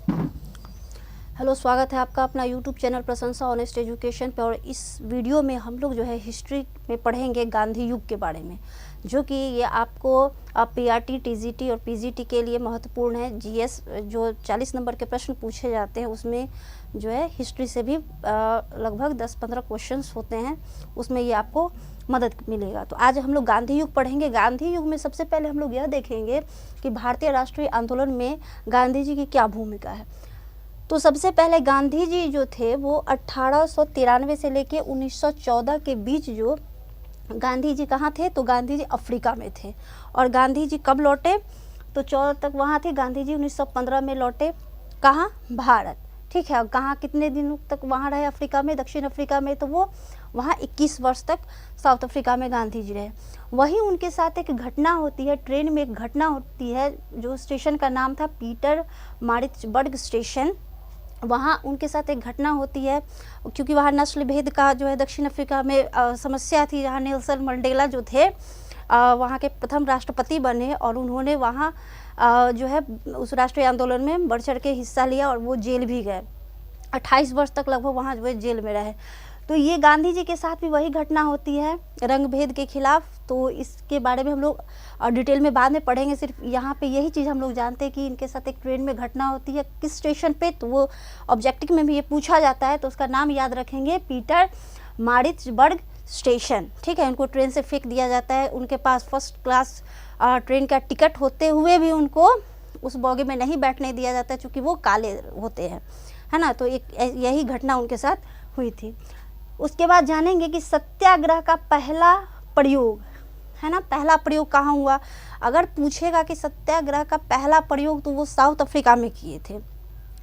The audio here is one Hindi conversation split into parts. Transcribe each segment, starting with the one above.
हेलो, स्वागत है आपका अपना यूट्यूब चैनल प्रशंसा ऑनेस्ट एजुकेशन पे। और इस वीडियो में हम लोग जो है हिस्ट्री में पढ़ेंगे गांधी युग के बारे में, जो कि ये आपको पीआरटी, टीजीटी और पीजीटी के लिए महत्वपूर्ण है। जीएस जो 40 नंबर के प्रश्न पूछे जाते हैं उसमें जो है हिस्ट्री से भी लगभग 10-15 क्वेश्चंस होते हैं, उसमें ये आपको मदद मिलेगा। तो आज हम लोग गांधी युग पढ़ेंगे। गांधी युग में सबसे पहले हम लोग यह देखेंगे कि भारतीय राष्ट्रीय आंदोलन में गांधी जी की क्या भूमिका है। तो सबसे पहले गांधी जी जो थे वो 1893 से लेके 1914 के बीच जो गांधी जी कहाँ थे, तो गांधी जी अफ्रीका में थे। और गांधी जी कब लौटे, तो 14 तक वहाँ थे। गांधी जी 1915 में लौटे, कहाँ, भारत। ठीक है, कहाँ कितने दिनों तक वहाँ रहे, अफ्रीका में, दक्षिण अफ्रीका में, तो वो वहाँ 21 वर्ष तक साउथ अफ्रीका में गांधी जी रहे। वहीं उनके साथ एक घटना होती है, ट्रेन में एक घटना होती है, जो स्टेशन का नाम था पीटर मारिट्सबर्ग स्टेशन। वहाँ उनके साथ एक घटना होती है, क्योंकि वहाँ नस्ल भेद का जो है दक्षिण अफ्रीका में समस्या थी, जहाँ नेल्सन मंडेला जो थे वहाँ के प्रथम राष्ट्रपति बने, और उन्होंने वहाँ जो है उस राष्ट्रीय आंदोलन में बढ़ चढ़ के हिस्सा लिया और वो जेल भी गए। 28 वर्ष तक लगभग वहाँ जो है जेल में रहे। तो ये गांधी जी के साथ भी वही घटना होती है, रंग भेद के खिलाफ। तो इसके बारे में हम लोग डिटेल में बाद में पढ़ेंगे। सिर्फ यहाँ पे यही चीज़ हम लोग जानते हैं कि इनके साथ एक ट्रेन में घटना होती है, किस स्टेशन पे, तो वो ऑब्जेक्टिव में भी ये पूछा जाता है, तो उसका नाम याद रखेंगे, पीटर मारिट्सबर्ग स्टेशन। ठीक है, उनको ट्रेन से फेंक दिया जाता है। उनके पास फर्स्ट क्लास ट्रेन का टिकट होते हुए भी उनको उस बोगी में नहीं बैठने दिया जाता है, चूँकि वो काले होते हैं, है ना। तो एक यही घटना उनके साथ हुई थी। उसके बाद जानेंगे कि सत्याग्रह का पहला प्रयोग, है ना, पहला प्रयोग कहाँ हुआ। अगर पूछेगा कि सत्याग्रह का पहला प्रयोग, तो वो साउथ अफ्रीका में किए थे।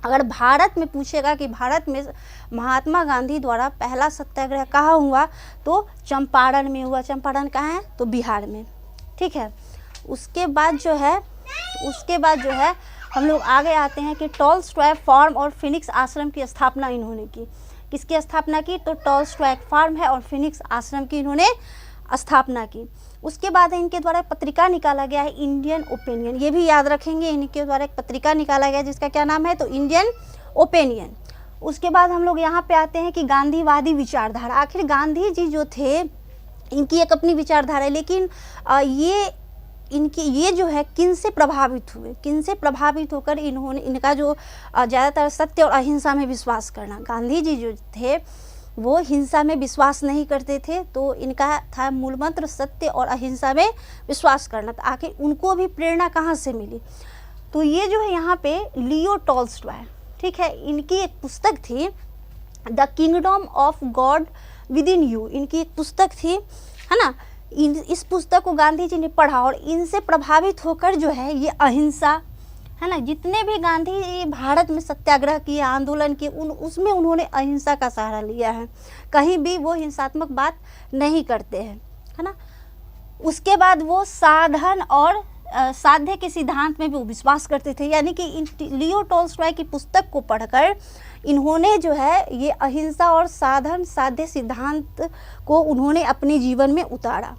अगर भारत में पूछेगा कि भारत में महात्मा गांधी द्वारा पहला सत्याग्रह कहाँ हुआ, तो चंपारण में हुआ। चंपारण कहाँ है, तो बिहार में। ठीक है, उसके बाद जो है हम लोग आगे आते हैं कि टॉलस्टॉय फार्म और फिनिक्स आश्रम की स्थापना इन्होंने की। किसकी स्थापना की, तो टॉलस्टॉय फार्म है और फिनिक्स आश्रम की इन्होंने स्थापना की। उसके बाद इनके द्वारा पत्रिका निकाला गया है, इंडियन ओपिनियन। ये भी याद रखेंगे, इनके द्वारा एक पत्रिका निकाला गया जिसका क्या नाम है, तो इंडियन ओपिनियन। उसके बाद हम लोग यहाँ पे आते हैं कि गांधीवादी विचारधारा। आखिर गांधी जी जो थे, इनकी एक अपनी विचारधारा है, लेकिन ये जो है किन से प्रभावित हुए, किन से प्रभावित होकर इनका जो ज़्यादातर सत्य और अहिंसा में विश्वास करना। गांधी जी जो थे वो हिंसा में विश्वास नहीं करते थे, तो इनका था मूल मंत्र सत्य और अहिंसा में विश्वास करना। तो आखिर उनको भी प्रेरणा कहाँ से मिली, तो ये जो है यहाँ पे लियो टॉलस्टॉय, ठीक है, इनकी एक पुस्तक थी the kingdom of God with in you. इनकी एक पुस्तक थी, है ना। इस पुस्तक को गांधी जी ने पढ़ा और इनसे प्रभावित होकर जो है ये अहिंसा, है ना, जितने भी गांधी भारत में सत्याग्रह किए, आंदोलन किए, उसमें उन्होंने अहिंसा का सहारा लिया है। कहीं भी वो हिंसात्मक बात नहीं करते हैं, है ना। उसके बाद वो साधन और साध्य के सिद्धांत में भी विश्वास करते थे, यानी कि लियो टॉलस्टॉय की पुस्तक को पढ़कर इन्होंने जो है ये अहिंसा और साधन साध्य सिद्धांत को उन्होंने अपने जीवन में उतारा।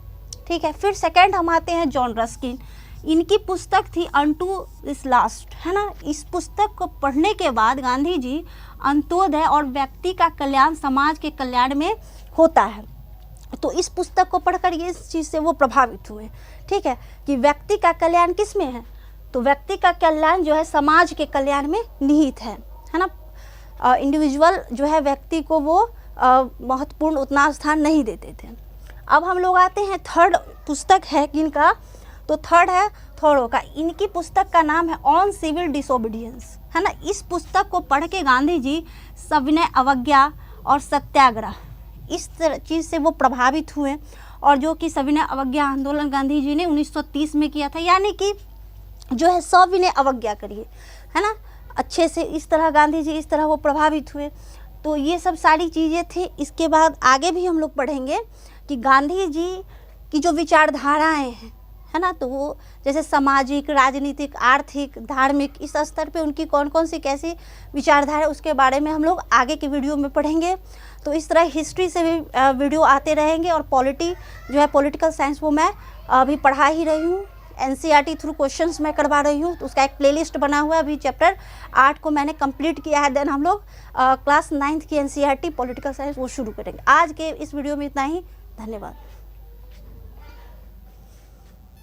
ठीक है, फिर सेकंड हम आते हैं जॉन रस्किन। इनकी पुस्तक थी अनटू दिस लास्ट, है ना। इस पुस्तक को पढ़ने के बाद गांधी जी अंत्योदय और व्यक्ति का कल्याण समाज के कल्याण में होता है, तो इस पुस्तक को पढ़कर ये इस चीज़ से वो प्रभावित हुए। ठीक है, कि व्यक्ति का कल्याण किस में है, तो व्यक्ति का कल्याण जो है समाज के कल्याण में निहित है ना। इंडिविजुअल जो है व्यक्ति को वो महत्वपूर्ण उतना स्थान नहीं देते थे। अब हम लोग आते हैं थर्ड पुस्तक है किनका, तो थर्ड है थॉरो का। इनकी पुस्तक का नाम है ऑन सिविल डिसोबीडियंस, है ना। इस पुस्तक को पढ़ के गांधी जी सविनय अवज्ञा और सत्याग्रह इस चीज़ से वो प्रभावित हुए, और जो कि सविनय अवज्ञा आंदोलन गांधी जी ने 1930 में किया था, यानी कि जो है सविनय अवज्ञा करिए, है ना, अच्छे से। इस तरह गांधी जी इस तरह वो प्रभावित हुए। तो ये सब सारी चीज़ें थी। इसके बाद आगे भी हम लोग पढ़ेंगे कि गांधी जी की जो विचारधाराएं हैं, है ना, तो वो जैसे सामाजिक, राजनीतिक, आर्थिक, धार्मिक, इस स्तर पे उनकी कौन कौन सी कैसी विचारधारा है, उसके बारे में हम लोग आगे के वीडियो में पढ़ेंगे। तो इस तरह हिस्ट्री से भी वीडियो आते रहेंगे, और पॉलिटी जो है पॉलिटिकल साइंस वो मैं अभी पढ़ा ही रही हूँ। एनसीईआरटी थ्रू क्वेश्चंस मैं करवा रही हूँ, तो उसका एक प्लेलिस्ट बना हुआ है। अभी चैप्टर 8 को मैंने कंप्लीट किया है। देन हम लोग क्लास 9th की एनसीईआरटी पॉलिटिकल साइंस वो शुरू करेंगे। आज के इस वीडियो में इतना ही। धन्यवाद।